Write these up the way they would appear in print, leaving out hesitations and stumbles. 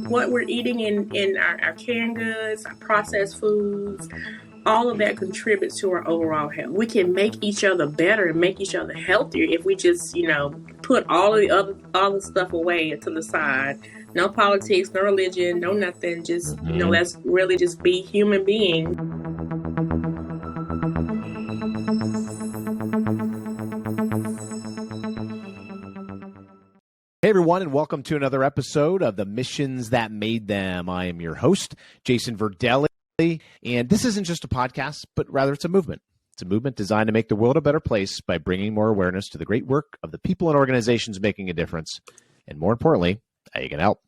What we're eating in our canned goods, our processed foods, all of that contributes to our overall health. We can make each other better and make each other healthier if we just, put all the stuff away to the side. No politics, no religion, no nothing. Just, let's really just be human beings. Hey everyone, and welcome to another episode of The Missions That Made Them. I am your host, Jason Verdelli, and this isn't just a podcast, but rather it's a movement. It's a movement designed to make the world a better place by bringing more awareness to the great work of the people and organizations making a difference, and more importantly, how you can help.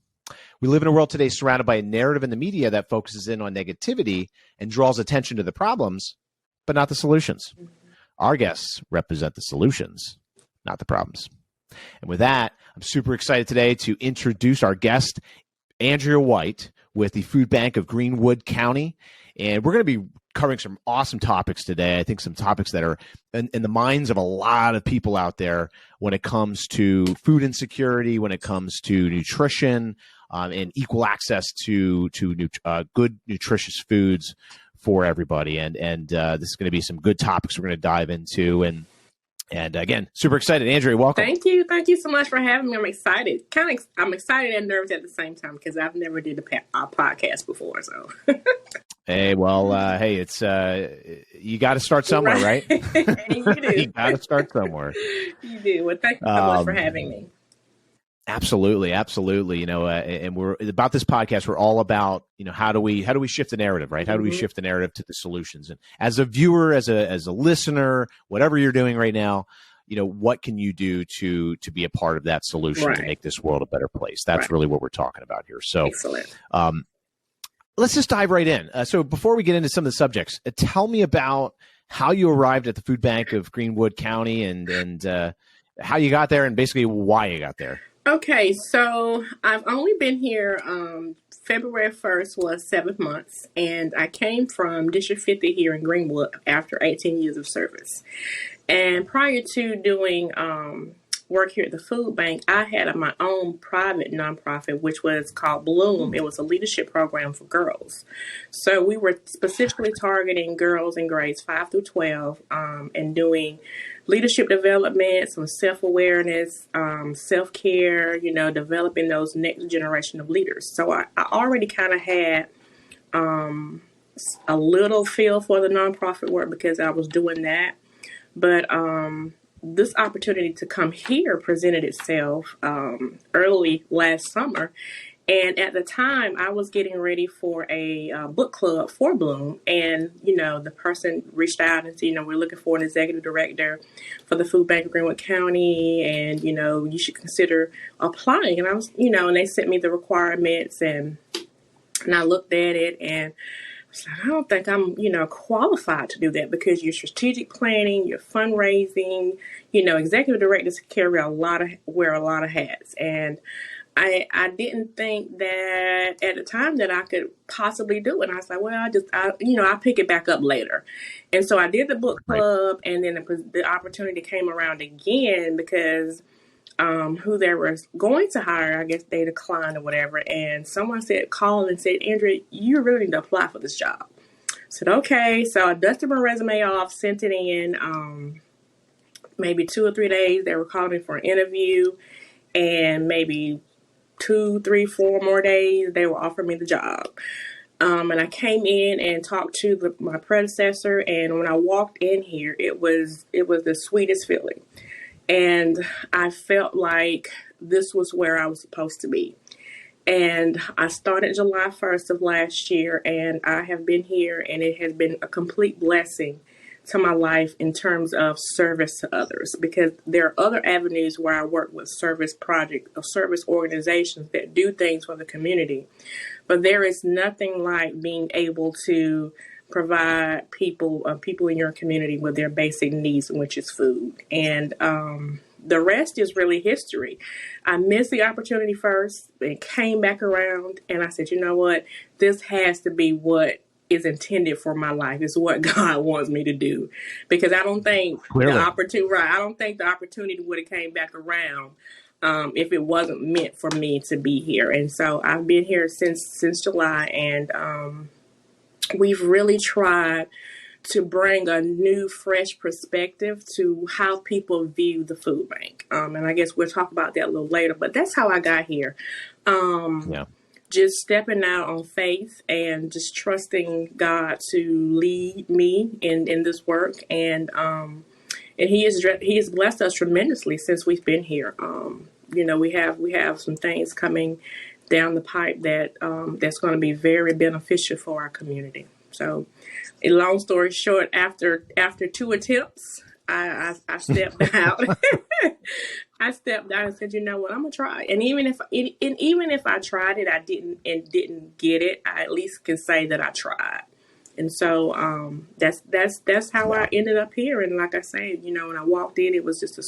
We live in a world today surrounded by a narrative in the media that focuses in on negativity and draws attention to the problems, but not the solutions. Our guests represent the solutions, not the problems. And with that, I'm super excited today to introduce our guest, Andrea White, with the Food Bank of Greenwood County. And we're going to be covering some awesome topics today. I think some topics that are in the minds of a lot of people out there when it comes to food insecurity, when it comes to nutrition, and equal access to good, nutritious foods for everybody. And this is going to be some good topics we're going to dive into. And again, super excited. Andrea, welcome. Thank you. Thank you so much for having me. I'm excited. I'm excited and nervous at the same time because I've never did a podcast before. So, hey, it's you got to start somewhere, right? You do. You got to start somewhere. You do. Well, thank you so much for having me. Absolutely. And we're about this podcast. We're all about, how do we shift the narrative, right? How do we shift the narrative to the solutions? And as a viewer, as a listener, whatever you're doing right now, what can you do to be a part of that solution to make this world a better place? That's really what we're talking about here. So, excellent. Let's just dive right in. So before we get into some of the subjects, tell me about how you arrived at the Food Bank of Greenwood County and how you got there and basically why you got there. Okay, so I've only been here, February 1st was 7 months, and I came from District 50 here in Greenwood after 18 years of service. And prior to doing work here at the food bank, I had my own private nonprofit, which was called Bloom. It was a leadership program for girls. So we were specifically targeting girls in grades 5 through 12 and doing leadership development, some self-awareness, self-care, developing those next generation of leaders. So I already kind of had a little feel for the nonprofit work because I was doing that. But this opportunity to come here presented itself early last summer. And at the time, I was getting ready for a book club for Bloom. And, the person reached out and said, we're looking for an executive director for the Food Bank of Greenwood County. And, you should consider applying. And I was, and they sent me the requirements and I looked at it and I was like, I don't think I'm, qualified to do that because your strategic planning, your fundraising, executive directors wear a lot of hats. And I didn't think that at the time that I could possibly do it. And I was like, well, I'll pick it back up later. And so I did the book club and then the opportunity came around again because who they were going to hire, I guess they declined or whatever. And someone called and said, Andrea, you really need to apply for this job. I said, okay. So I dusted my resume off, sent it in maybe 2 or 3 days. They were calling me for an interview and maybe 2, 3, 4 more days, they will offer me the job. And I came in and talked to my predecessor. And when I walked in here, it was the sweetest feeling. And I felt like this was where I was supposed to be. And I started July 1st of last year, and I have been here, and it has been a complete blessing to my life in terms of service to others, because there are other avenues where I work with service projects or service organizations that do things for the community. But there is nothing like being able to provide people in your community with their basic needs, which is food. And the rest is really history. I missed the opportunity first and came back around, and I said, you know what, this has to be what is intended for my life. It's what God wants me to do, because I don't think Clearly. I don't think the opportunity would have came back around if it wasn't meant for me to be here. And so I've been here since July, and we've really tried to bring a new, fresh perspective to how people view the food bank. And I guess we'll talk about that a little later, but that's how I got here. Just stepping out on faith and just trusting God to lead me in this work. And he has blessed us tremendously since we've been here. We have some things coming down the pipe that that's going to be very beneficial for our community. So, a long story short, after 2 attempts, I stepped out. I stepped out and said, you know what, I'm gonna try. And even if I tried it, I didn't get it, I at least can say that I tried. And so that's how I ended up here. And like I said, when I walked in, it was just the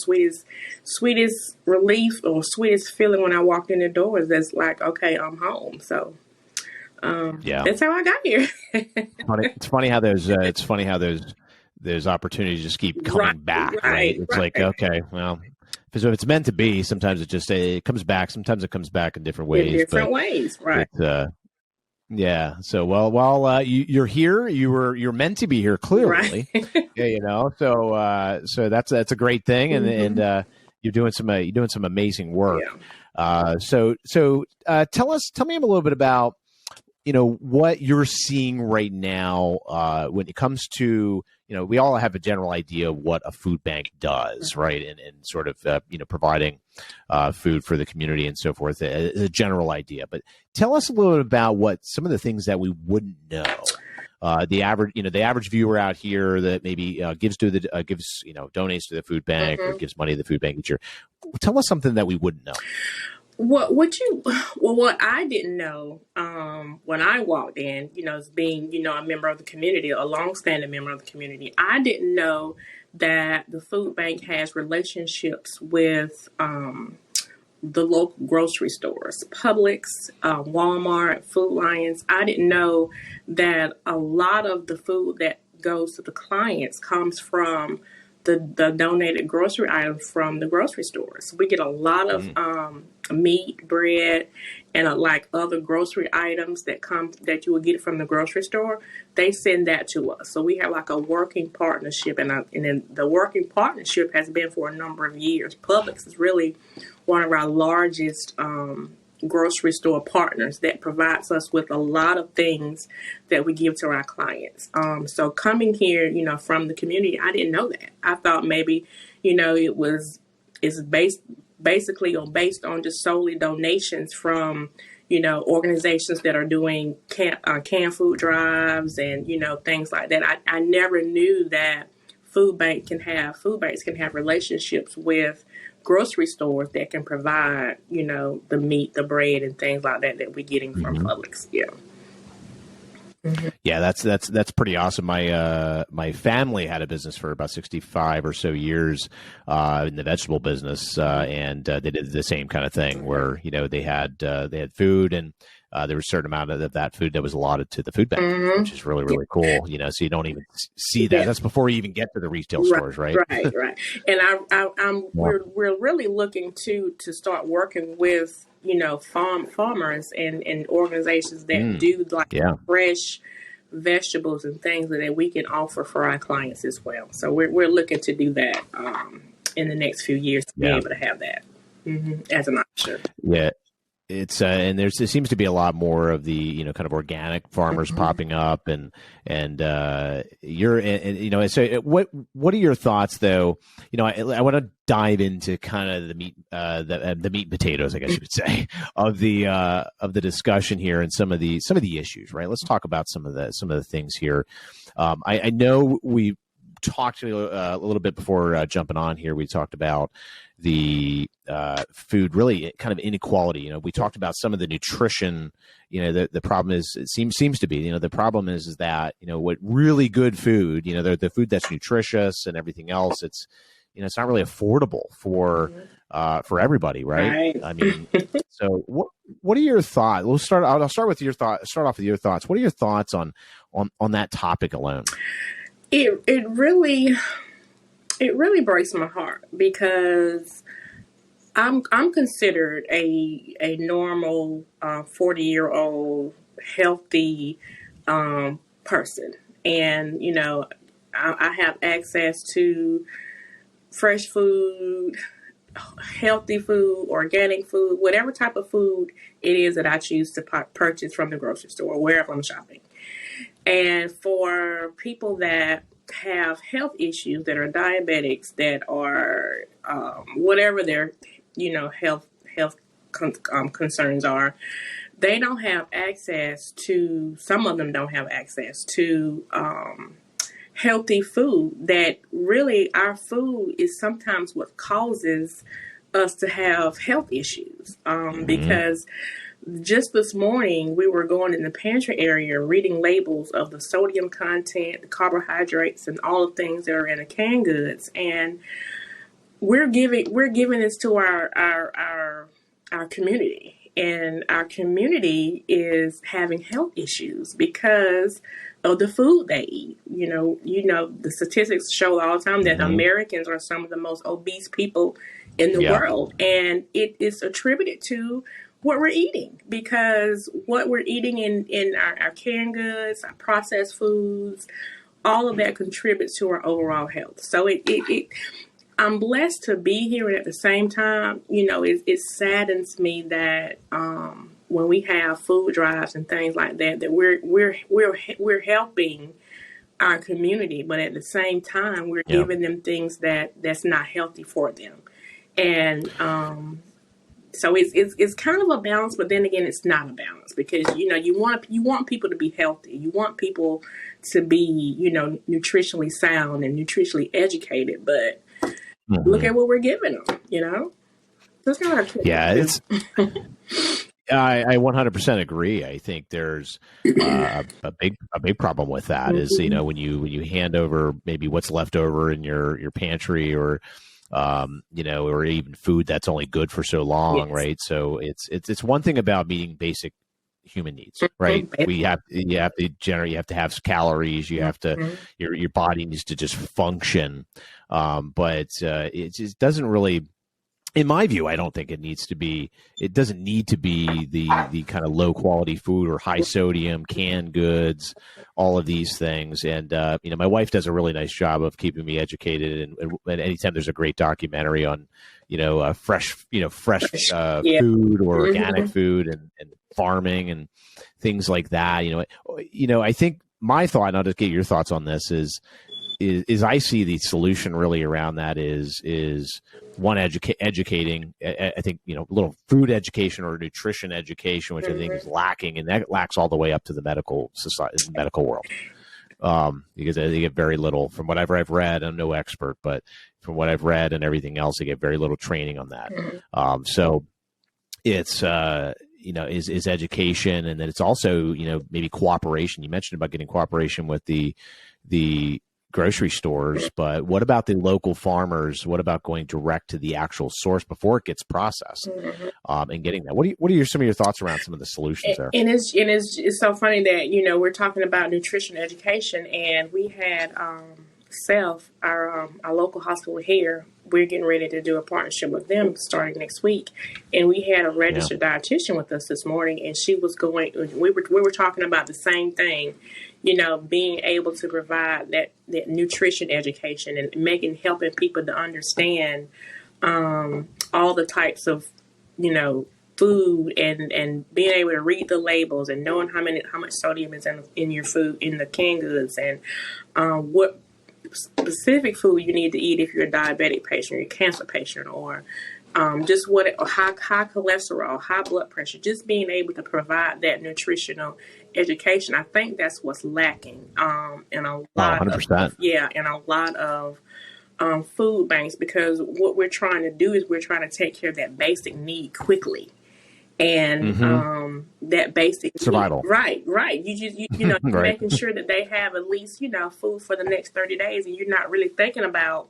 sweetest relief or sweetest feeling when I walked in the doors. That's like, okay, I'm home. So that's how I got here. It's funny how those opportunities just keep coming back, right? It's like, okay, well, if it's meant to be, sometimes it comes back. Sometimes it comes back in different ways. Right? Yeah. So while you're here, you're meant to be here, clearly. Right. Yeah. So that's a great thing, and you're doing some amazing work. Yeah. So tell me a little bit about what you're seeing right now when it comes to, we all have a general idea of what a food bank does, right? And sort of, providing food for the community and so forth, a general idea. But tell us a little bit about what some of the things that we wouldn't know. The average viewer out here that maybe donates to the food bank or gives money to the food bank each year. Tell us something that we wouldn't know. What I didn't know when I walked in, as being, a member of the community, a longstanding member of the community, I didn't know that the food bank has relationships with the local grocery stores, Publix, Walmart, Food Lions. I didn't know that a lot of the food that goes to the clients comes from the donated grocery items from the grocery stores. We get a lot of meat, bread, and like other grocery items that you will get from the grocery store. They send that to us. So we have like a working partnership, and then the working partnership has been for a number of years. Publix is really one of our largest grocery store partners that provides us with a lot of things that we give to our clients. So coming here, from the community, I didn't know that. I thought maybe, it's based on just solely donations from, organizations that are doing canned food drives and, things like that. I never knew that food banks can have relationships with grocery stores that can provide, the meat, the bread, and things like that we're getting from Publix. Yeah. Mm-hmm. Yeah, that's pretty awesome. My family had a business for about 65 or so years in the vegetable business, and they did the same kind of thing where they had food, and there was a certain amount of that food that was allotted to the food bank, which is really, really cool. So you don't even see that. That's before you even get to the retail stores, right? Right. And we're really looking to start working with farmers and organizations that do fresh vegetables and things that we can offer for our clients as well. So we're looking to do that in the next few years to be able to have that as an option. Yeah. It's and there seems to be a lot more of the kind of organic farmers popping up, and so what are your thoughts though? I want to dive into kind of the meat the meat and potatoes, I guess you would say, of the discussion here, and some of the issues, right? Let's talk about some of the things here. I know we talked a little bit before jumping on here. We talked about the food, really kind of inequality. We talked about some of the nutrition. The problem is, it seems to be, the problem is that what really good food, the food that's nutritious and everything else, it's it's not really affordable for everybody, right? Right. I mean, so what are your thoughts? I'll start with your thoughts. Start off with your thoughts. What are your thoughts on that topic alone? It really breaks my heart because I'm considered a normal 40-year-old healthy person, and I have access to fresh food, healthy food, organic food, whatever type of food it is that I choose to purchase from the grocery store or wherever I'm shopping. And for people that have health issues, that are diabetics, that are whatever their health concerns are, they don't have access to. Some of them don't have access to healthy food. That really, our food is sometimes what causes us to have health issues. Because just this morning, we were going in the pantry area reading labels of the sodium content, the carbohydrates, and all the things that are in the canned goods, and we're giving this to our community. And our community is having health issues because of the food they eat. The statistics show all the time that Americans are some of the most obese people in the world. And it is attributed to what we're eating, because what we're eating in our canned goods, our processed foods, all of that contributes to our overall health. So I'm blessed to be here, and at the same time, it saddens me that when we have food drives and things like that, that we're helping our community, but at the same time, we're giving them things that's not healthy for them, and so it's kind of a balance, but then again, it's not a balance, because you want people to be healthy, you want people to be nutritionally sound and nutritionally educated, but look at what we're giving them, That's not our kids. Yeah, it's. I 100% agree. I think there's a big problem with that. Is when you hand over maybe what's left over in your pantry, or or even food that's only good for so long, right? So it's one thing about meeting basic human needs, right? You have to have calories, you have to, your body needs to just function, but it just doesn't really, in my view, I don't think it doesn't need to be the kind of low quality food or high sodium canned goods, all of these things. And, my wife does a really nice job of keeping me educated. And anytime there's a great documentary on, fresh food or organic food and farming and things like that, I think my thought, and I'll just get your thoughts on this, is I see the solution really around that is one, educating. I think a little food education or nutrition education, which I think is lacking, and that lacks all the way up to the medical world, because they get very little. From whatever I've read, I'm no expert, but from what I've read and everything else, they get very little training on that. So it's is education, and then it's also maybe cooperation. You mentioned about getting cooperation with the grocery stores, but what about the local farmers? What about going direct to the actual source before it gets processed, and getting that? What are some of your thoughts around some of the solutions there? And it's so funny that we're talking about nutrition education, and we had Self, our local hospital here. We're getting ready to do a partnership with them starting next week, and we had a registered dietitian with us this morning, and she was going. We were talking about the same thing. Being able to provide that nutrition education and helping people to understand all the types of, food, and being able to read the labels and knowing how much sodium is in your food, in the canned goods, and what specific food you need to eat if you're a diabetic patient, or a cancer patient, or just high cholesterol, high blood pressure. Just being able to provide that nutritional education, I think that's what's lacking in a lot 100%. in a lot of food banks, because what we're trying to do is we're trying to take care of that basic need quickly, and that basic survival. Need, right. You're making sure that they have at least food for the next 30 days, and you're not really thinking about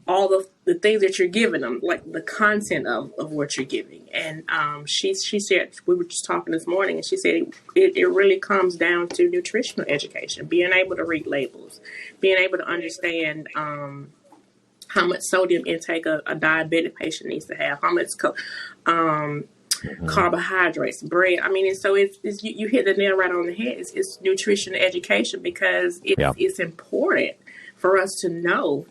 all of the things that you're giving them, like the content of what you're giving. And she said, we were just talking this morning, and she said it really comes down to nutritional education, being able to read labels, being able to understand how much sodium intake a diabetic patient needs to have, how much carbohydrates, bread. I mean, and so it's you hit the nail right on the head. It's nutrition education, because it's important for us to know,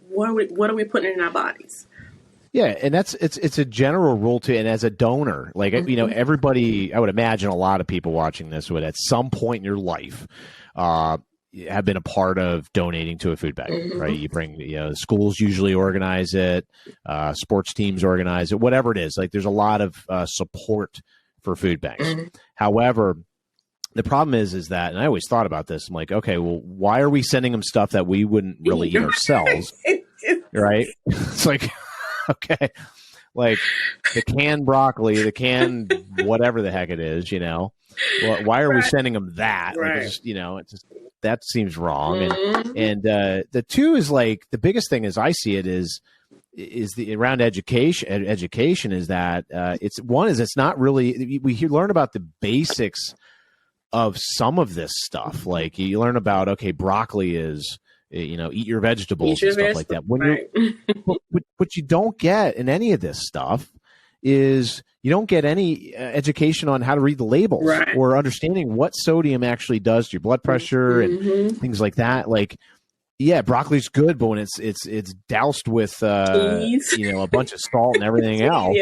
what are we putting in our bodies. Yeah, and it's a general rule too. And as a donor, like everybody, I would imagine a lot of people watching this would, at some point in your life, have been a part of donating to a food bank, right? You bring, schools usually organize it, sports teams organize it, whatever it is. Like, there's a lot of support for food banks. However, the problem is that, and I always thought about this, I'm like, okay, well, why are we sending them stuff that we wouldn't really eat ourselves? Right? It's like, okay, like the canned broccoli, the canned whatever the heck it is, well, why are we sending them that? Right. Like, it's just, that seems wrong. And the two is, like, the biggest thing as I see it is the around education is that it's not really, we learn about the basics of some of this stuff. Like, you learn about, okay, broccoli is, eat your vegetables and stuff like that. What you don't get in any of this stuff is you don't get any education on how to read the labels or understanding what sodium actually does to your blood pressure and things like that. Like, yeah, broccoli's good, but when it's doused with a bunch of salt and everything else,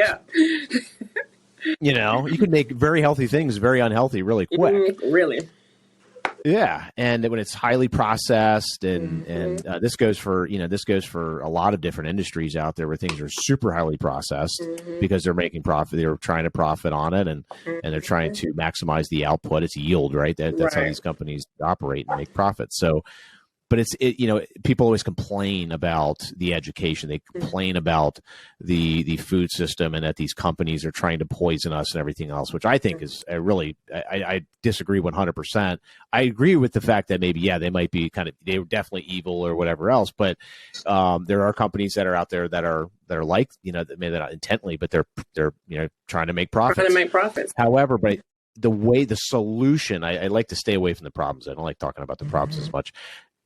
you can make very healthy things very unhealthy really quick. Really. Yeah, and when it's highly processed, and this goes for a lot of different industries out there where things are super highly processed because they're making profit. They're trying to profit on it, and they're trying to maximize the output. It's yield, right? That's how these companies operate and make profits. So, but people always complain about the education. They complain about the food system, and that these companies are trying to poison us and everything else, which I think is really, I disagree 100%. I agree with the fact that maybe, they might be they were definitely evil or whatever else, but there are companies that are out there that are like, maybe not intently, but they're trying to make profits. However, but the solution, I like to stay away from the problems. I don't like talking about the problems as much.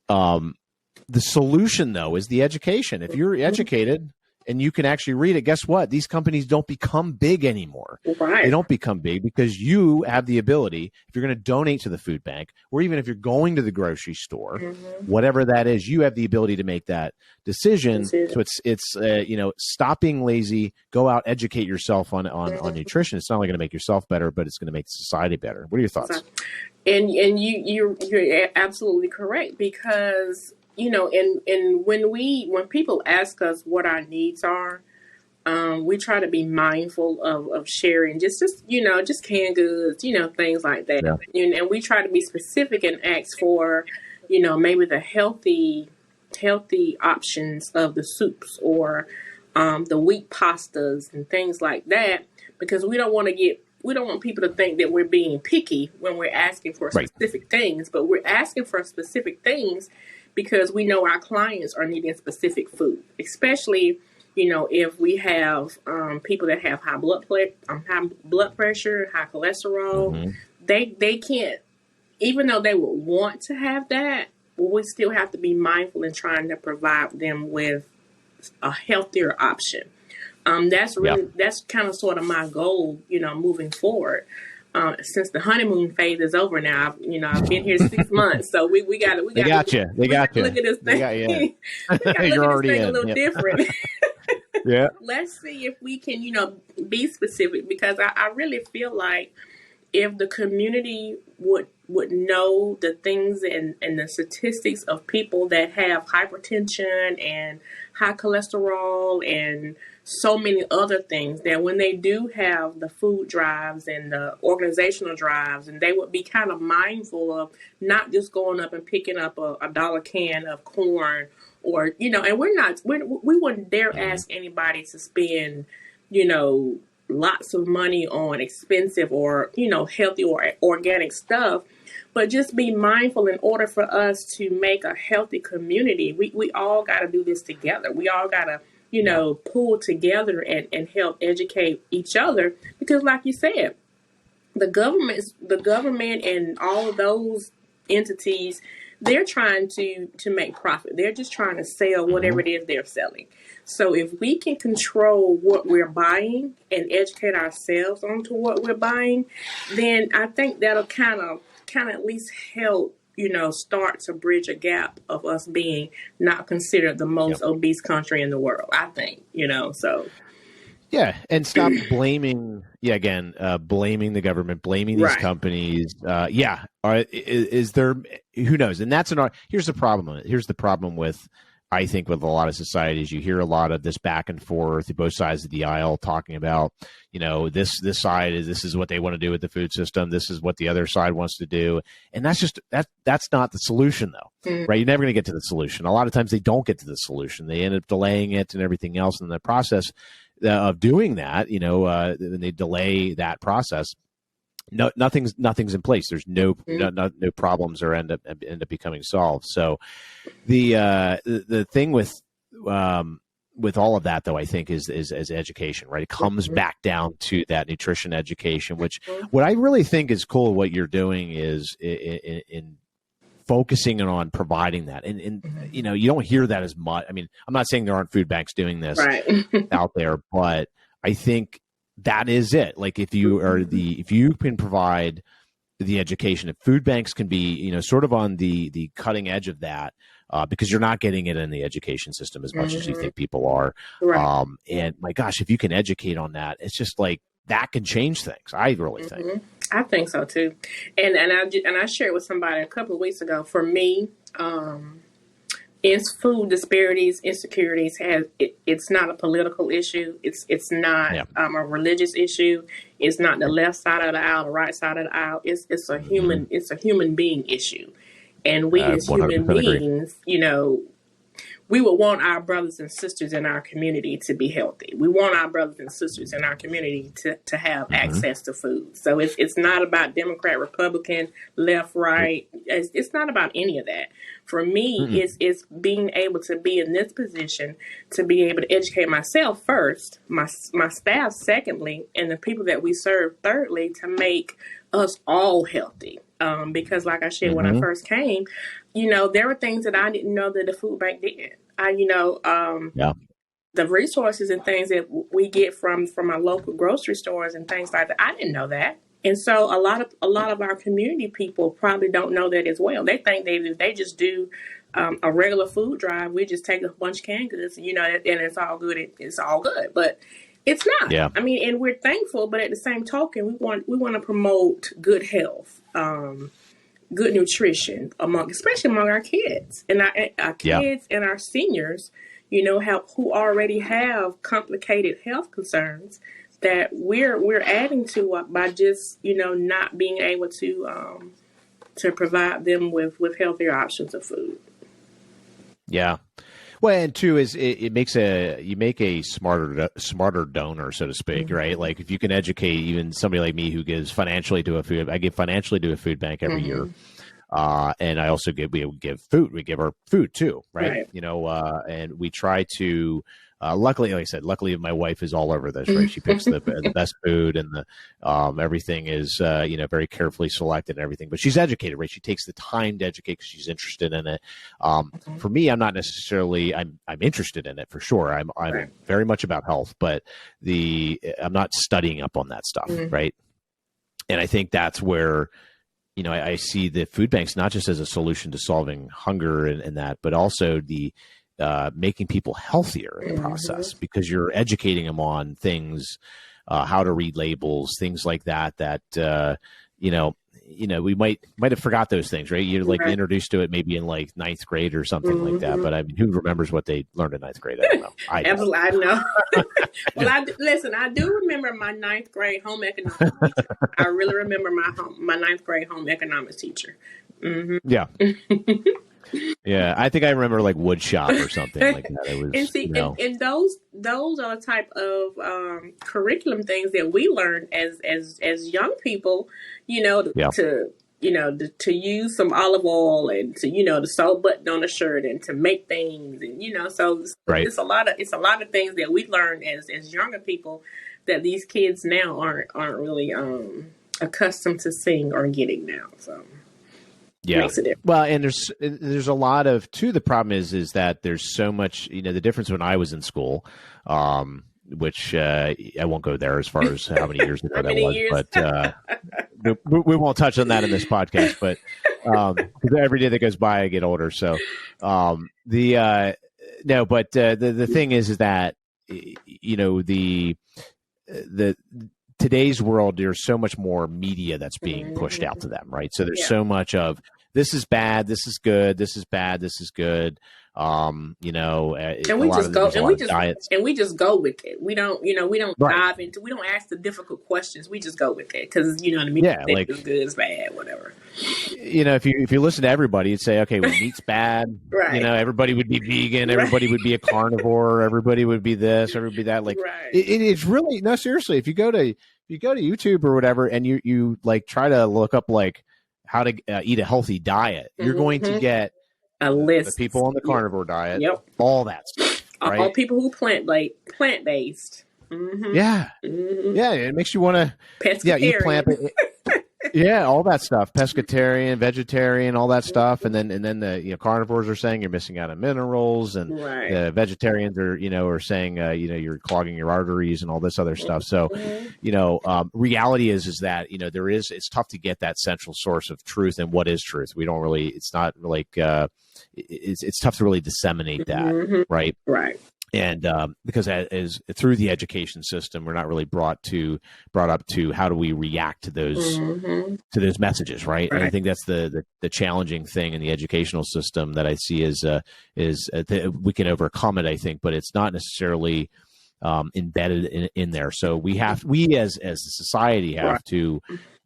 The solution, though, is the education. If you're educated and you can actually read it, guess what? These companies don't become big anymore. Right. They don't become big because you have the ability, if you're going to donate to the food bank, or even if you're going to the grocery store, whatever that is, you have the ability to make that decision. So it's stop being lazy, go out, educate yourself on nutrition. It's not only going to make yourself better, but it's going to make society better. What are your thoughts? And you're absolutely correct, because and when people ask us what our needs are, we try to be mindful of sharing just canned goods, things like that. Yeah. And we try to be specific and ask for maybe the healthy options of the soups or the wheat pastas and things like that, because we don't want people to think that we're being picky when we're asking for specific things, but we're asking for specific things because we know our clients are needing specific food, especially, if we have people that have high blood pressure, high cholesterol. They can't, even though they would want to have that, we still have to be mindful in trying to provide them with a healthier option. That's kind of sort of my goal, moving forward. Since the honeymoon phase is over now, I've been here 6 months, so we got to look at this thing. You're already in. A little different. Yeah. Let's see if we can, be specific, because I really feel like if the community would know the things and the statistics of people that have hypertension and high cholesterol and so many other things, that when they do have the food drives and the organizational drives, and they would be kind of mindful of not just going up and picking up a $1 can of corn, or, and we wouldn't dare ask anybody to spend, lots of money on expensive or, healthy or organic stuff. but just be mindful in order for us to make a healthy community. We all got to do this together. We all got to, pull together and help educate each other, because like you said, the government and all of those entities, they're trying to make profit. They're just trying to sell whatever it is they're selling. So if we can control what we're buying and educate ourselves onto what we're buying, then I think that'll kind of at least help, start to bridge a gap of us being not considered the most obese country in the world, I think, so. Yeah, and stop blaming. Blaming the government, blaming these companies. Is there? Who knows? And here's the problem. Here's the problem with, I think, with a lot of societies. You hear a lot of this back and forth, both sides of the aisle, talking about, this side this is what they want to do with the food system. This is what the other side wants to do, and that's not the solution, though, right? You're never going to get to the solution. A lot of times they don't get to the solution. They end up delaying it and everything else in the process of doing that. When they delay that process, nothing's in place. There's no problems or end up becoming solved. So the thing with all of that, though, I think is education, right? It comes back down to that nutrition education, which what I really think is cool. What you're doing is in focusing on providing that. And you don't hear that as much. I mean, I'm not saying there aren't food banks doing this out there, but I think that is it. Like if you can provide the education, if food banks can be, sort of on the cutting edge of that, because you're not getting it in the education system as much as you think people are. Right. And my gosh, if you can educate on that, it's just like that can change things. I really think. I think so too, and I shared with somebody a couple of weeks ago. For me, food disparities, insecurities it's not a political issue. It's not a religious issue. It's not the left side of the aisle, the right side of the aisle. It's a human being issue, and we as human beings, we would want our brothers and sisters in our community to be healthy. We want our brothers and sisters in our community to have access to food. So it's not about Democrat, Republican, left, right. It's not about any of that. For me, it's being able to be in this position to be able to educate myself first, my staff secondly, and the people that we serve thirdly, to make us all healthy. Because like I said, when I first came, there were things that I didn't know that the food bank did. The resources and things that we get from our local grocery stores and things like that, I didn't know that. And so a lot of our community people probably don't know that as well. They think they just do a regular food drive. We just take a bunch of canned goods, and it's all good. It's all good, but it's not. Yeah. I mean, and we're thankful, but at the same token, we want to promote good health, good nutrition especially among our kids and our kids and our seniors. Who already have complicated health concerns that we're adding to by just not being able to provide them with healthier options of food. Yeah. Well, and two is you make a smarter donor, so to speak, right? Like if you can educate even somebody like me who gives financially to a food, I give financially to a food bank every year. And I also we give food. We give our food too, right? And we try to. Luckily, like I said, my wife is all over this, right? She picks the best food, and the everything is very carefully selected and everything. But she's educated, right? She takes the time to educate because she's interested in it. For me, I'm not necessarily. I'm interested in it for sure. I'm very much about health, but I'm not studying up on that stuff, right? And I think that's where. I see the food banks not just as a solution to solving hunger and that, but also the making people healthier in the process, because you're educating them on things, how to read labels, things like that. We might have forgot those things, right? You're introduced to it maybe in like ninth grade or something like that. But I mean, who remembers what they learned in ninth grade? I don't know. Absolutely, I know. Well, I do remember my ninth grade home economics teacher. I really remember my ninth grade home economics teacher. Yeah. Yeah, I think I remember like wood shop or something like that. It was, and those are the type of curriculum things that we learned as young people, to to use some olive oil and to sew a button on a shirt and to make things, and so Right. it's a lot of things that we learn as younger people that these kids now aren't really accustomed to seeing or getting now. So yeah, makes a difference. Well, and there's a lot of too. The problem is that there's so much. The difference when I was in school, which I won't go there as far as how many years ago that was, but we won't touch on that in this podcast. But because every day that goes by, I get older. So the thing is that the today's world, there's so much more media that's being pushed out to them, right? So there's so much of this is bad, this is good, this is bad, this is good. And we just go with it. We don't dive into, we don't ask the difficult questions. We just go with it because the media is good, is bad, whatever. If you listen to everybody, you'd say, okay, well, meat's bad. Right. Everybody would be vegan. Everybody would be a carnivore. Everybody would be this. Everybody that. Like, it's really no. Seriously, if you go to YouTube or whatever, and you like try to look up like how to eat a healthy diet, you're going to get a list of people on the carnivore diet. All that stuff. Right? All people who plant-based. Mm-hmm. Yeah. Mm-hmm. Yeah. It makes you want to eat plant. Yeah, all that stuff, pescatarian, vegetarian, all that stuff, and then the carnivores are saying you're missing out on minerals, and the vegetarians are saying you're clogging your arteries and all this other stuff. So, reality is that it's tough to get that central source of truth and what is truth. We don't really. It's not like it's tough to really disseminate that, right? Right. And because as through the education system, we're not really brought up to how do we react to those messages, right? And I think that's the challenging thing in the educational system that I see is we can overcome it, I think, but it's not necessarily embedded in there. So we as a society have to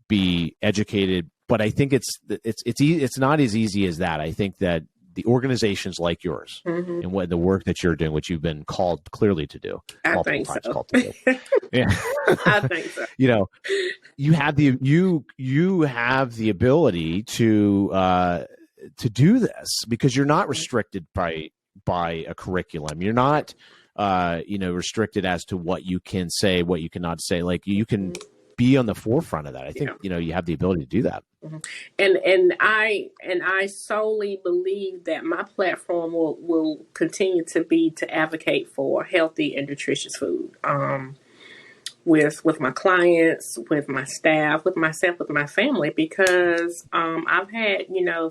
be educated, but I think it's not as easy as that. I think that the organizations like yours and what the work that you're doing, which you've been called clearly to do, I think so. Called to do. Yeah. I think so. You have the ability to do this because you're not restricted by a curriculum. You're not restricted as to what you can say, what you cannot say. Like you can be on the forefront of that. I think you have the ability to do that. And I solely believe that my platform will continue to be to advocate for healthy and nutritious food. With my clients, with my staff, with myself, with my family, because I've had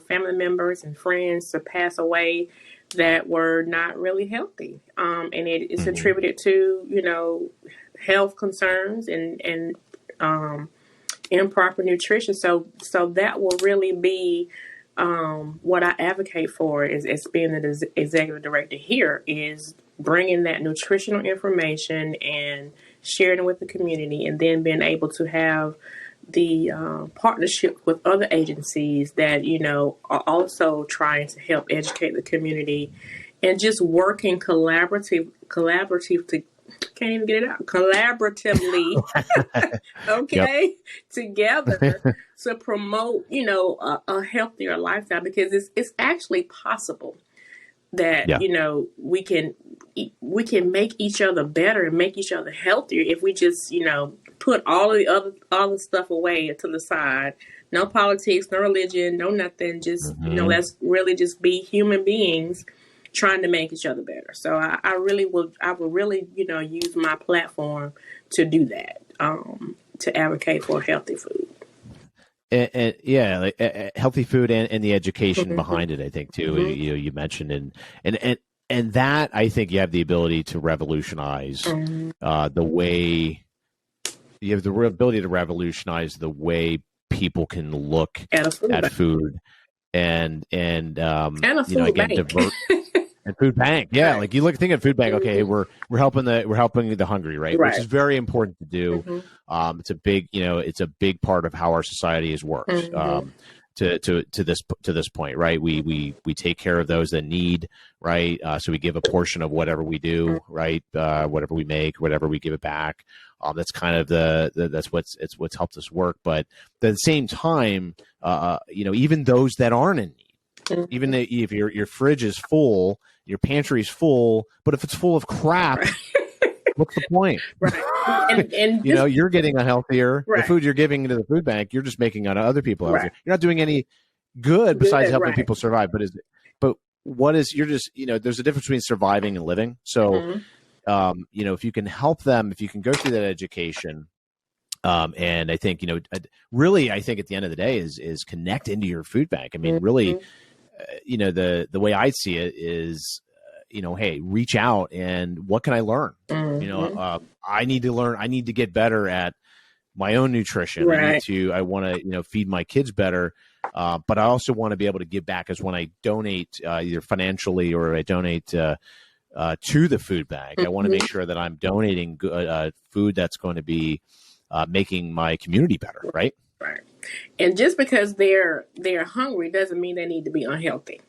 family members and friends to pass away that were not really healthy, and it's attributed to health concerns and improper nutrition. So that will really be what I advocate for as being the executive director here, is bringing that nutritional information and sharing it with the community, and then being able to have the partnership with other agencies that are also trying to help educate the community, and just working collaboratively can't even get it out. Collaboratively, okay, together to promote, a healthier lifestyle, because it's actually possible that we can make each other better and make each other healthier if we just put all the stuff away to the side. No politics, no religion, no nothing. Just let's really just be human beings trying to make each other better. So I will really use my platform to do that, to advocate for healthy food. And healthy food and the education behind it, I think too. You mentioned and that I think you have the ability to revolutionize the way people can look at food and a food bank. Divert. And food bank, like you think of food bank. Okay, we're helping the hungry, right? Which is very important to do. It's a big part of how our society has worked. to this point, right? We take care of those that need, right? So we give a portion of whatever we do, right? Whatever we make, whatever we give it back. That's kind of that's what's helped us work. But at the same time, even those that aren't in need, even if your fridge is full, your pantry is full, but if it's full of crap, what's the point? Right. And you're getting unhealthier. Right. The food you're giving to the food bank, you're just making other people healthier. Right. You're not doing any good besides helping people survive. But what is, you're just, there's a difference between surviving and living. So, if you can help them, if you can go through that education, and I think, really, I think at the end of the day is connect into your food bank. I mean, really, the way I see it is, hey, reach out and what can I learn? I need to learn. I need to get better at my own nutrition. Right. I want to, feed my kids better. But I also want to be able to give back, as when I donate either financially or I donate to the food bank, I want to make sure that I'm donating food that's going to be making my community better. Right. Right. And just because they're hungry doesn't mean they need to be unhealthy.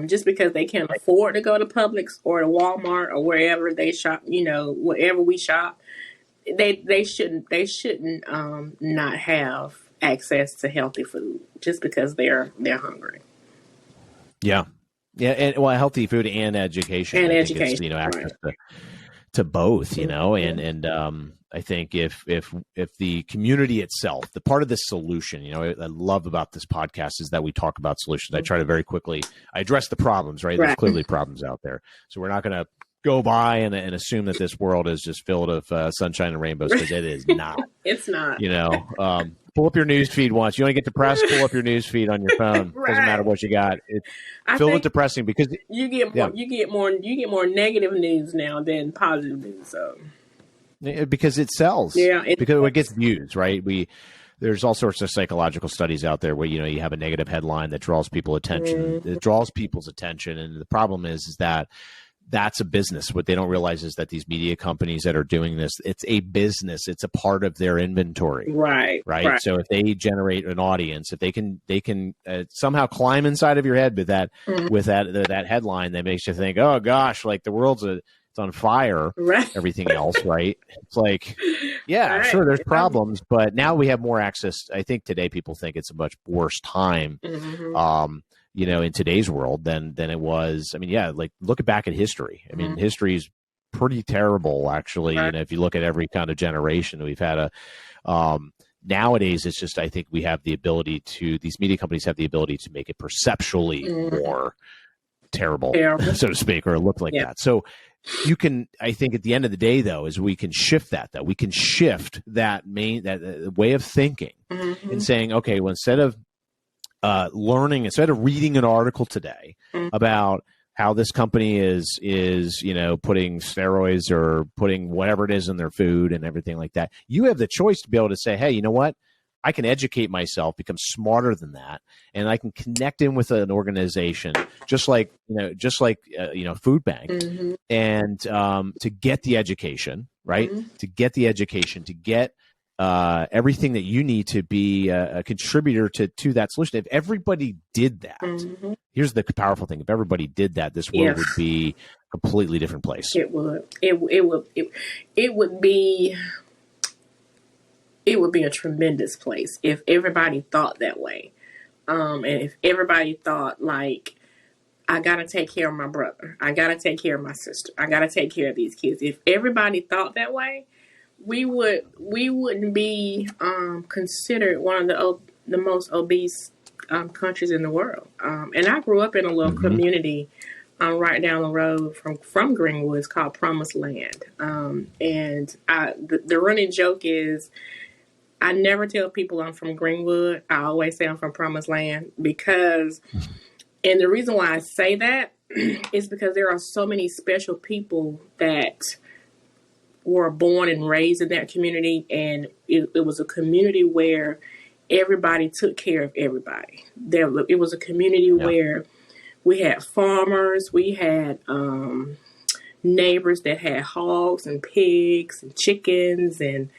Just because they can't afford to go to Publix or to Walmart or wherever they shop, wherever we shop, they shouldn't not have access to healthy food just because they're hungry. Yeah, and healthy food and education. And education, access to both. And I think if the community itself, the part of the solution, I love about this podcast is that we talk about solutions. I try to very quickly, I address the problems, right? There's clearly problems out there. So we're not going to go by and assume that this world is just filled of sunshine and rainbows, because it is not. It's not. Pull up your news feed once. You want to get depressed, pull up your news feed on your phone. Doesn't matter what you got. It's filled with depressing because you get more negative news now than positive news. So. Because it sells. Yeah. Because it gets views, right? There's all sorts of psychological studies out there where, you have a negative headline that draws people's attention. It draws people's attention. And the problem is that that's a business. What they don't realize is that these media companies that are doing this, it's a business. It's a part of their inventory. Right. So if they generate an audience, if they can somehow climb inside of your head with that headline that makes you think, oh gosh, like the world's it's on fire, everything else, right? It's like, sure, there's problems, but now we have more access. I think today people think it's a much worse time, in today's world than it was. I mean, like look back at history. I mean, history is pretty terrible, actually. Right. If you look at every kind of generation, we've had nowadays, it's just, I think we have the ability these media companies have the ability to make it perceptually more terrible, so to speak, or look like that. So you can, I think at the end of the day, though, is we can shift that way of thinking and saying, okay, well, instead of reading an article today about how this company is putting steroids or putting whatever it is in their food and everything like that, you have the choice to be able to say, hey, you know what? I can educate myself, become smarter than that, and I can connect in with an organization just like food bank, and to get the education, right? To get the education, to get everything that you need to be a contributor to that solution. If everybody did that, here's the powerful thing: if everybody did that, this world would be a completely different place. It would. It would be. It would be a tremendous place if everybody thought that way. And if everybody thought like, I got to take care of my brother. I got to take care of my sister. I got to take care of these kids. If everybody thought that way, we wouldn't be considered one of the most obese countries in the world. And I grew up in a little community right down the road from Greenwood. It's called Promised Land. And the running joke is, I never tell people I'm from Greenwood. I always say I'm from Promised Land and the reason why I say that is because there are so many special people that were born and raised in that community, and it was a community where everybody took care of everybody. It was a community where we had farmers, we had neighbors that had hogs and pigs and chickens and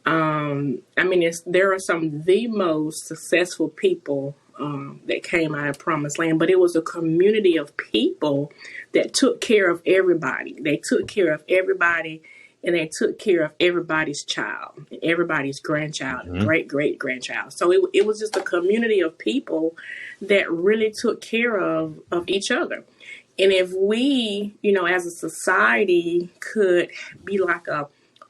there are some of the most successful people that came out of Promised Land, but it was a community of people that took care of everybody. They took care of everybody, and they took care of everybody's child, everybody's grandchild, and great grandchild. So it was just a community of people that really took care of each other. And if we, as a society, could be like a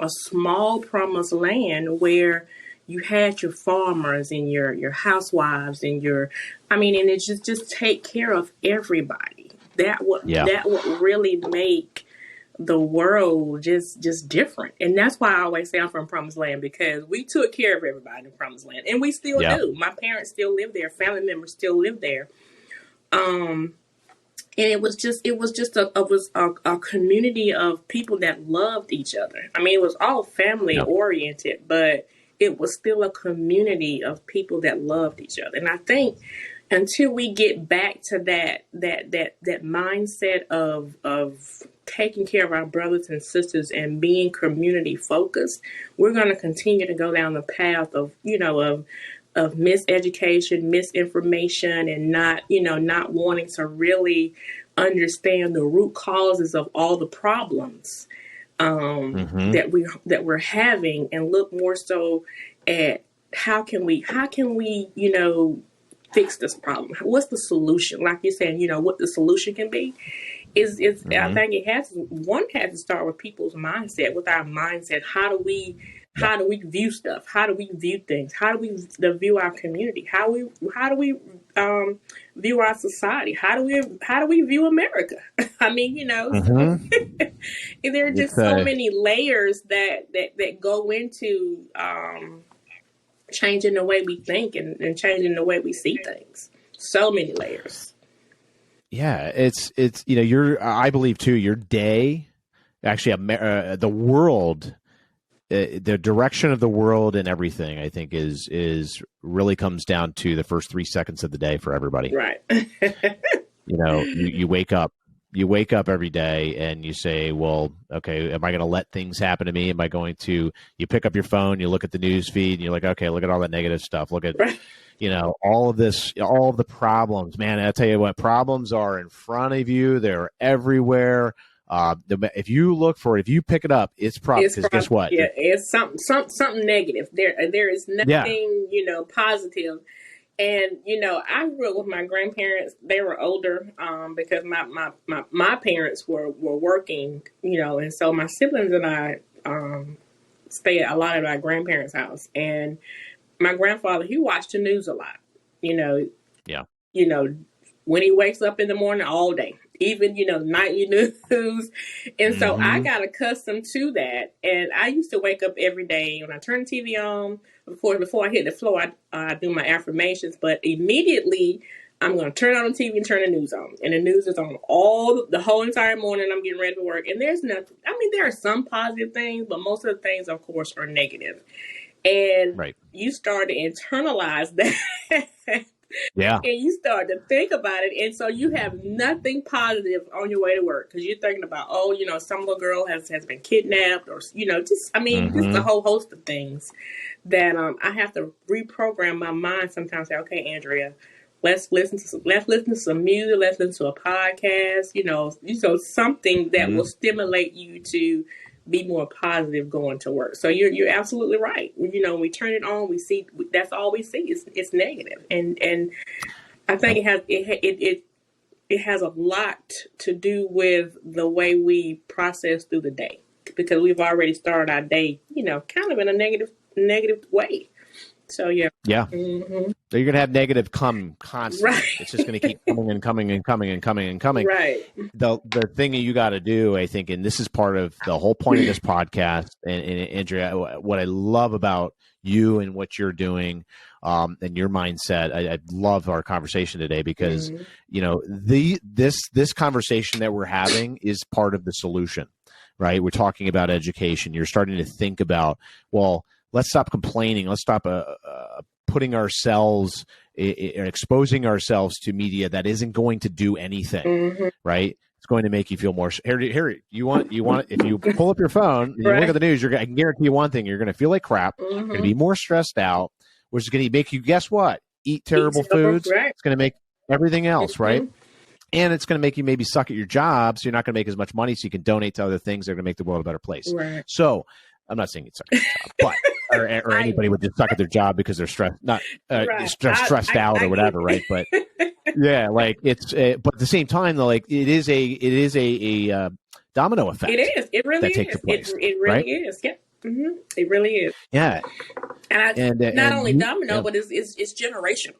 small promised land where you had your farmers and your housewives and and it just take care of everybody. That would really make the world just different. And that's why I always say I'm from Promised Land, because we took care of everybody in Promised Land, and we still do. My parents still live there. Family members still live there. And it was just a community of people that loved each other. I mean, it was all family oriented, but it was still a community of people that loved each other. And I think until we get back to that mindset of taking care of our brothers and sisters and being community focused, we're going to continue to go down the path of miseducation, misinformation, and not wanting to really understand the root causes of all the problems that we're having, and look more so at how can we fix this problem? What's the solution? Like you said, what the solution can be is I think it has to start with people's mindset, with our mindset. How do we view stuff? How do we view things? How do we view our community? How do we view our society? How do we view America? I mean, there are just so many layers that go into changing the way we think and changing the way we see things. So many layers. Yeah, it's I believe too, your day, actually the world, the direction of the world and everything, I think is really comes down to the first 3 seconds of the day for everybody. Right. You wake up every day and you say, well, okay, am I going to let things happen to me? Am I going to, you pick up your phone, you look at the news feed and you're like, okay, look at all that negative stuff. Look at, all of this, all of the problems, man. I'll tell you what, problems are in front of you. They're everywhere. If you pick it up, it's problems. Because guess what? Yeah, it's something negative. There is nothing, positive. And I grew up with my grandparents. They were older, because my parents were working, and so my siblings and I stayed a lot at my grandparents' house. And my grandfather, he watched the news a lot, when he wakes up in the morning, all day, even, nightly news. And so I got accustomed to that. And I used to wake up every day when I turn the TV on. Before I hit the floor, I do my affirmations. But immediately, I'm going to turn on the TV and turn the news on. And the news is on the whole entire morning. I'm getting ready for work. And there's nothing. I mean, there are some positive things, but most of the things, of course, are negative. And you start to internalize that. Yeah. And you start to think about it. And so you have nothing positive on your way to work, because you're thinking about, some little girl has been kidnapped, or, just a whole host of things that I have to reprogram my mind sometimes. Say, okay, Andrea, let's listen to some music, let's listen to a podcast, something that will stimulate you to be more positive going to work. So you're absolutely right. When we turn it on, we see, that's all we see is negative. And I think it has a lot to do with the way we process through the day, because we've already started our day, kind of in a negative way. So yeah. So you're gonna have negative come constantly. Right. It's just gonna keep coming and coming and coming and coming and coming. Right. The thing that you got to do, I think, and this is part of the whole point of this podcast, and Andrea, what I love about you and what you're doing, and your mindset, I love our conversation today, because this conversation that we're having is part of the solution, right? We're talking about education. You're starting to think about, well, let's stop complaining. Let's stop putting ourselves and exposing ourselves to media that isn't going to do anything, right? It's going to make you feel more. Here, you want. If you pull up your phone and you look at the news, I can guarantee you one thing: you're going to feel like crap. You're going to be more stressed out, which is going to make you. Guess what? eat terrible foods. Right. It's going to make everything else, right? And it's going to make you maybe suck at your job, so you're not going to make as much money, so you can donate to other things that are going to make the world a better place. Right. So I'm not saying you'd suck at your job, but or anybody would just suck at their job because they're stressed, not stressed out or whatever, right? But yeah, like it's, but at the same time, though, like it is a domino effect. It is. It really is. It really is. Yeah. Mm-hmm. It really is. Yeah. And not only domino, but it's generational.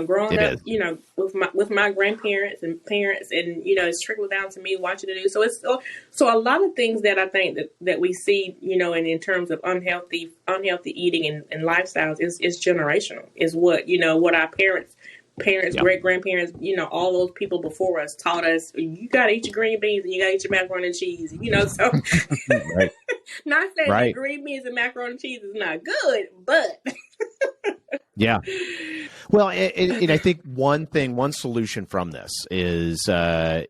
Growing up, with my grandparents and parents, and it's trickled down to me watching it. So it's so a lot of things that I think that we see, and in terms of unhealthy eating and lifestyles is generational. Is what our parents, great grandparents, all those people before us taught us. You gotta eat your green beans and you gotta eat your macaroni and cheese. So right. Not saying green beans and macaroni and cheese is not good, but yeah. Well, and I think one solution from this is to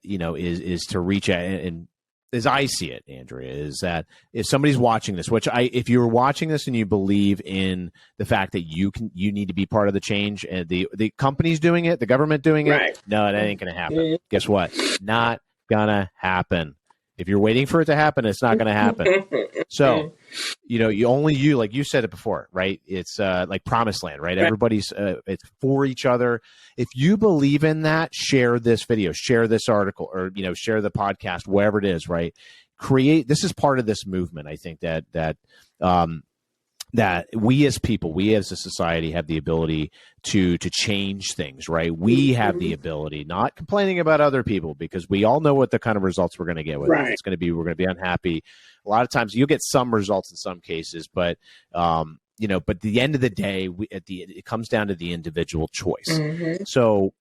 reach out, and as I see it, Andrea, is that if somebody's watching this, if you're watching this and you believe in the fact that you need to be part of the change, and the company's doing it, the government doing it, no, that ain't going to happen. Mm-hmm. Guess what? Not going to happen. If you're waiting for it to happen, it's not going to happen. So, you like you said it before, right? It's like promised land, right? Everybody's it's for each other. If you believe in that, share this video, share this article, or share the podcast, wherever it is, right? This is part of this movement. I think that we as people, we as a society have the ability to change things, right? We have the ability, not complaining about other people, because we all know what the kind of results we're going to get with it. It's going to be, we're going to be unhappy. A lot of times you'll get some results in some cases, but, but at the end of the day, it comes down to the individual choice. Mm-hmm. So,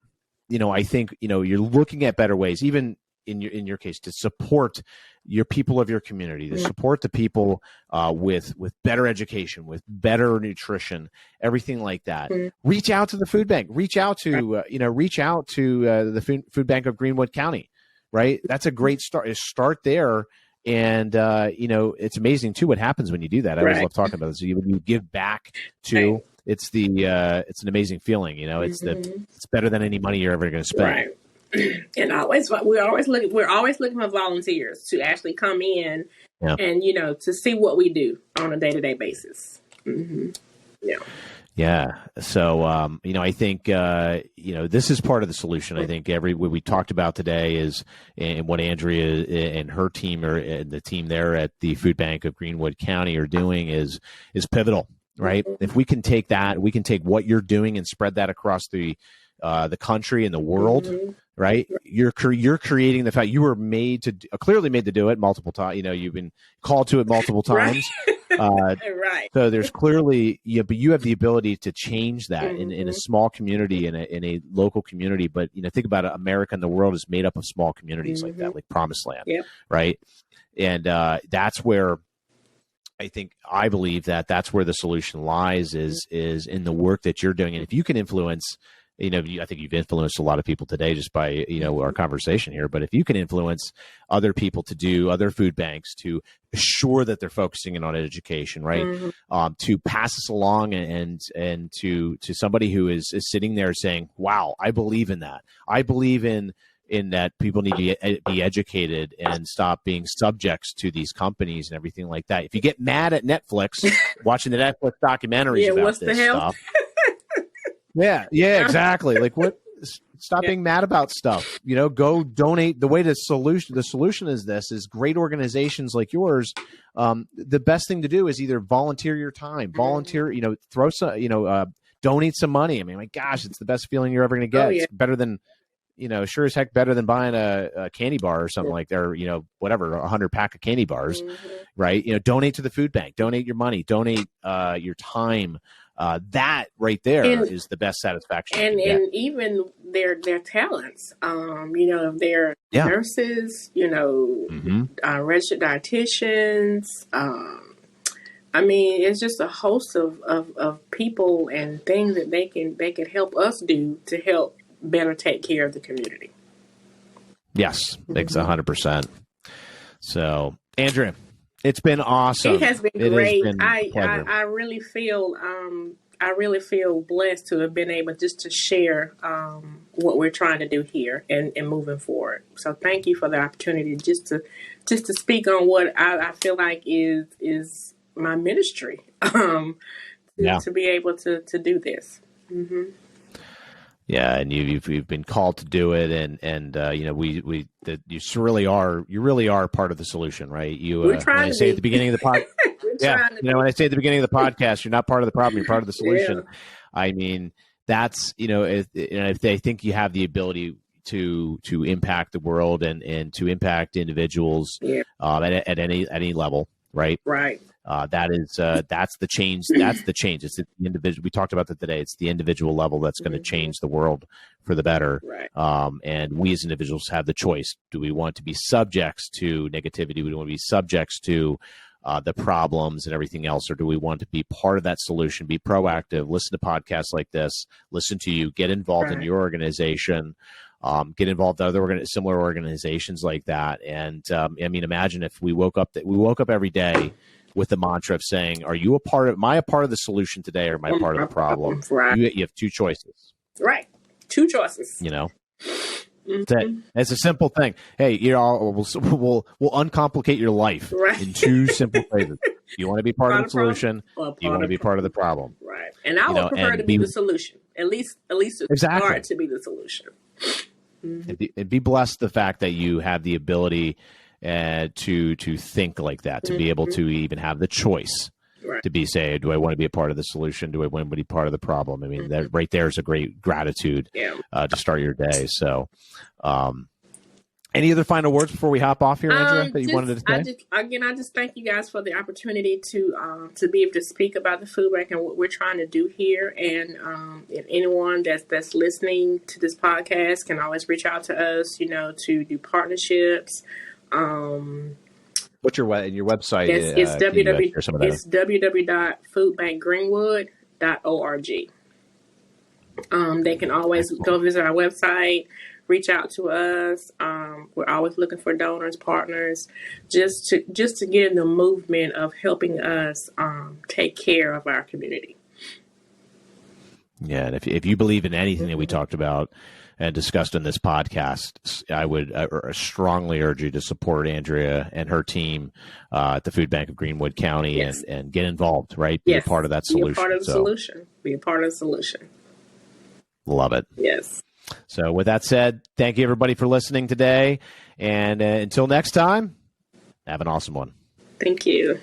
I think, you're looking at better ways, even in your case, to support your people of your community, to support the people with better education, with better nutrition, everything like that. Reach out to the food bank. Reach out to the food bank of Greenwood County. Right, that's a great start. Start there, and it's amazing too what happens when you do that. I always love talking about this. When you give back to, it's an amazing feeling. It's better than any money you're ever going to spend. Right. And we're always looking for volunteers to actually come in and to see what we do on a day-to-day basis. Mm-hmm. Yeah. So I think this is part of the solution. I think what we talked about today is, and what Andrea and her team, or the team there at the food bank of Greenwood County are doing is pivotal, right? Mm-hmm. If we can take that, we can take what you're doing and spread that across the country and the world. Mm-hmm. Right, you're creating the fact you were clearly made to do it multiple times. You've been called to it multiple times. Right. So there's clearly, but you have the ability to change that in a small community, in a local community. But think about it, America and the world is made up of small communities like that, like Promised Land, right? And that's where I believe that's where the solution lies is in the work that you're doing, and if you can influence. I think you've influenced a lot of people today just by, our conversation here. But if you can influence other people to do other food banks, to assure that they're focusing in on education, right? Mm-hmm. To pass this along and to somebody who is sitting there saying, wow, I believe in that. I believe in that people need to be educated and stop being subjects to these companies and everything like that. If you get mad at Netflix, watching the Netflix documentaries about this stuff. Yeah, exactly. Like what? Stop being mad about stuff. Go donate. The way the solution is great organizations like yours. The best thing to do is either volunteer your time, throw some, donate some money. I mean, my gosh, it's the best feeling you're ever going to get. It's better than, sure as heck better than buying a candy bar or something like that, or, whatever, 100 pack of candy bars, right? Donate to the food bank, donate your money, donate your time. That right there is the best satisfaction. And even their talents, if they're nurses, registered dietitians. I mean, it's just a host of people and things that they can help us do to help better take care of the community. Yes, thanks 100%. So, Andrea, it's been awesome. It has been great. I really feel I really feel blessed to have been able just to share what we're trying to do here and moving forward. So thank you for the opportunity just to speak on what I feel like is my ministry. To be able to do this. Mm-hmm. Yeah, and you've been called to do it, and you really are part of the solution, right? We're trying when I say at the beginning of the podcast, when I say at the beginning of the podcast, you're not part of the problem, you're part of the solution. Yeah. I mean, that's if they think you have the ability to impact the world and to impact individuals at any level, right? Right. That's the change. That's the change. It's the individual. We talked about that today. It's the individual level that's going to change the world for the better. Right. And we as individuals have the choice. Do we want to be subjects to negativity? Do we want to be subjects to the problems and everything else, or do we want to be part of that solution? Be proactive. Listen to podcasts like this. Listen to you. Get involved in your organization. Get involved in other similar organizations like that. And imagine if we woke up every day with the mantra of saying, am I a part of the solution today, or am I a part of the problem? Right. You have two choices. Right. Two choices. Mm-hmm. It's a simple thing. Hey, we'll uncomplicate your life in two simple phrases. You want to be part of the solution, you want to be part of the problem. Right. And I would prefer to be the solution. At least start to be the solution. Mm-hmm. And be blessed the fact that you have the ability to think like that, to be able to even have the choice to be say, do I want to be a part of the solution? Do I want to be part of the problem? I mean, that right there is a great gratitude to start your day. So, any other final words before we hop off here, Andrea, that you wanted to say? I just thank you guys for the opportunity to be able to speak about the food bank and what we're trying to do here. And if anyone that's listening to this podcast can always reach out to us, to do partnerships. What's your website? It's www.foodbankgreenwood.org. They can always go visit our website, reach out to us. We're always looking for donors, partners, just to get in the movement of helping us take care of our community. Yeah, and if you believe in anything that we talked about and discussed in this podcast, I would strongly urge you to support Andrea and her team at the Food Bank of Greenwood County and get involved, right? Be a part of that solution. Be a part of the solution. Be a part of the solution. Love it. Yes. So with that said, thank you everybody for listening today. And until next time, have an awesome one. Thank you.